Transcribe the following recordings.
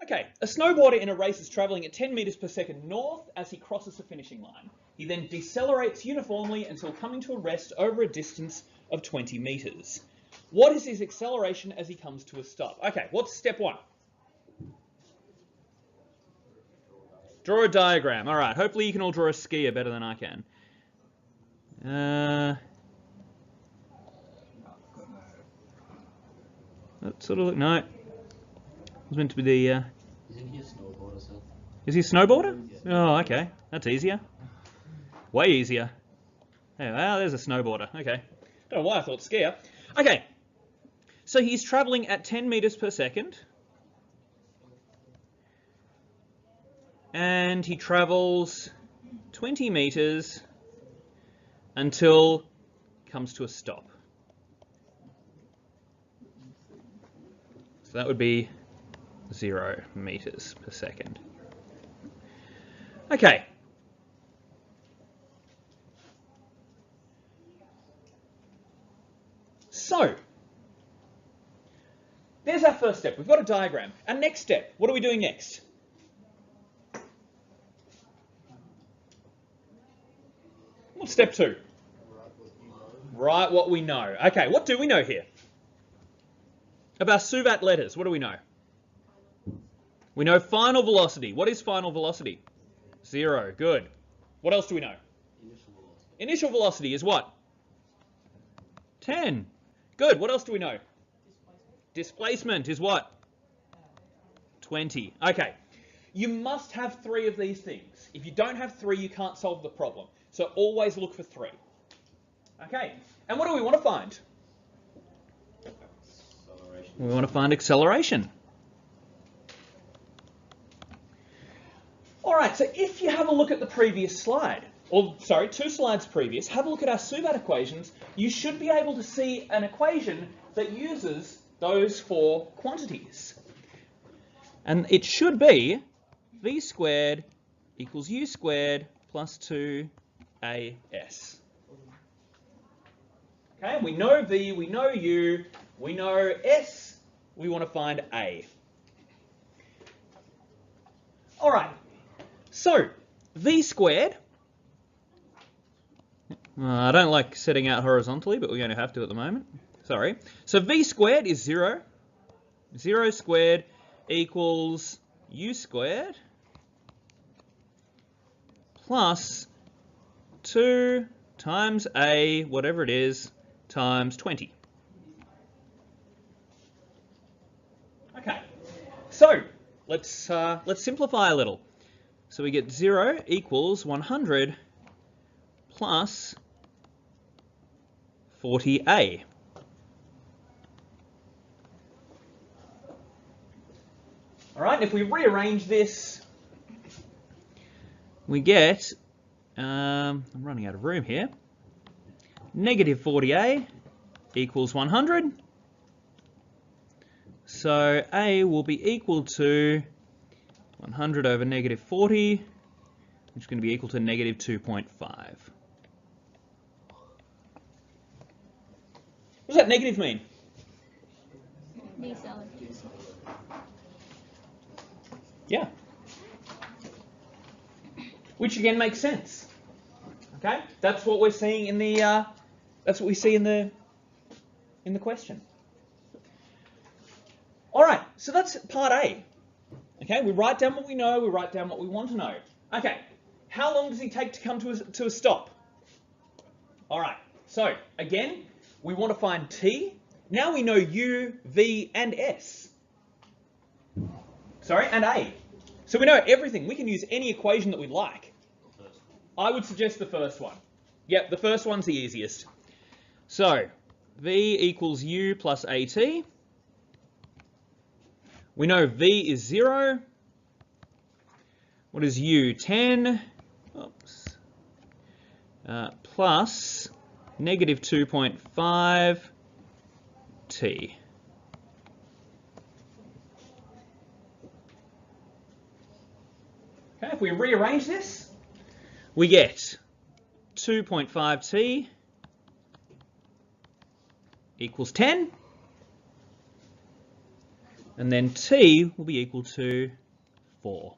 Okay, a snowboarder in a race is travelling at 10 metres per second north as he crosses the finishing line. He then decelerates uniformly until coming to a rest over a distance of 20 metres. What is his acceleration as he comes to a stop? Okay, what's step one? Draw a diagram. All right, hopefully you can all draw a skier better than I can. That sort of look, no. It was meant to be the... Isn't he a snowboarder, sir? Is he a snowboarder? Oh, okay. That's easier. Way easier. Hey, well, there's a snowboarder. Okay. Don't know why I thought skier. Okay. So he's travelling at 10 metres per second. And he travels 20 metres until he comes to a stop. So that would be 0 metres per second. Okay. So, there's our first step. We've got a diagram. Our next step, what are we doing next? What's step 2? Write what we know. Okay, what do we know here? About Suvat letters, what do we know? We know final velocity. What is final velocity? 0. Good. What else do we know? Initial velocity. Initial velocity is what? 10. Good. What else do we know? Displacement is what? 20. Okay. You must have 3 of these things. If you don't have 3, you can't solve the problem. So always look for 3. Okay. And what do we want to find? We want to find acceleration. All right, so if you have a look at the previous slide, or sorry, 2 slides previous, have a look at our Suvat equations, you should be able to see an equation that uses those 4 quantities. And it should be v squared equals u squared plus 2as. Okay, we know v, we know u, we know s, we want to find a. All right, so v squared, I don't like setting out horizontally, but we're going to have to at the moment. Sorry. So v squared is 0. 0 squared equals u squared plus 2 times a, whatever it is, times 20. Okay, so let's simplify a little. So we get 0 equals 100 plus 40a. All right, if we rearrange this, we get, I'm running out of room here, negative 40a equals 100. So a will be equal to 100 over negative 40, which is going to be equal to negative 2.5. What does that negative mean? Yeah. Which again makes sense. Okay, that's what we're seeing in the. That's what we see in the question. All right, so that's part A. Okay, we write down what we know. We write down what we want to know. Okay, how long does he take to come to a stop? All right. So again, we want to find t. Now we know u, v, and s. Sorry, and a. So we know everything. We can use any equation that we like. I would suggest the first one. Yep, the first one's the easiest. So, v equals u plus at. We know v is 0. What is u? 10. Oops. Plus negative 2.5 t. Okay, if we rearrange this, we get 2.5 t equals 10 And then t will be equal to 4.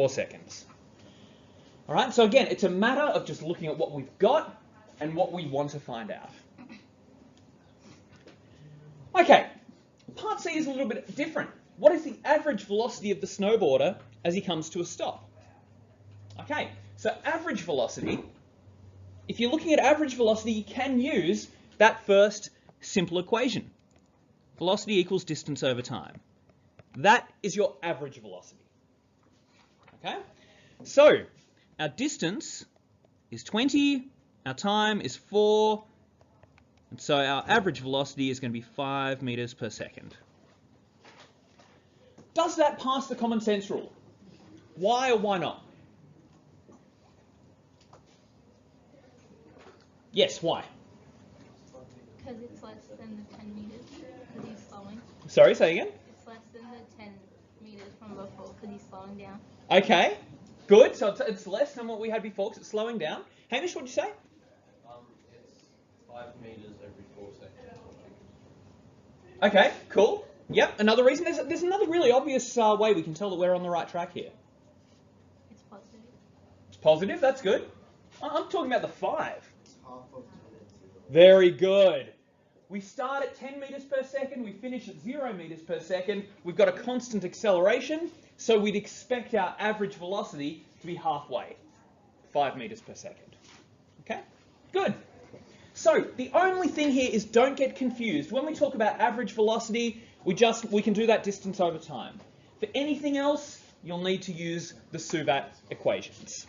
Seconds. All right, so again, it's a matter of just looking at what we've got and what we want to find out. Okay, part C is a little bit different. What is the average velocity of the snowboarder as he comes to a stop? Okay, so average velocity, if you're looking at average velocity, you can use that first simple equation. Velocity equals distance over time. That is your average velocity. Okay, so our distance is 20, our time is 4, and so our average velocity is going to be 5 meters per second. Does that pass the common sense rule? Why or why not? Yes, why? Because it's less than the 10 meters, because he's slowing. Sorry, say again? It's less than the 10 meters from before, because he's slowing down. Okay, good. So it's less than what we had before because it's slowing down. Hamish, what did you say? It's 5 meters every 4 seconds. Okay, cool. Yep, another reason. There's another really obvious way we can tell that we're on the right track here. It's positive. It's positive, that's good. I'm talking about the 5. It's half of 10. Very good. We start at 10 meters per second, we finish at 0 meters per second. We've got a constant acceleration, so we'd expect our average velocity to be halfway, 5 meters per second. Okay, good. So the only thing here is don't get confused. When we talk about average velocity, we can do that distance over time. For anything else, you'll need to use the Suvat equations.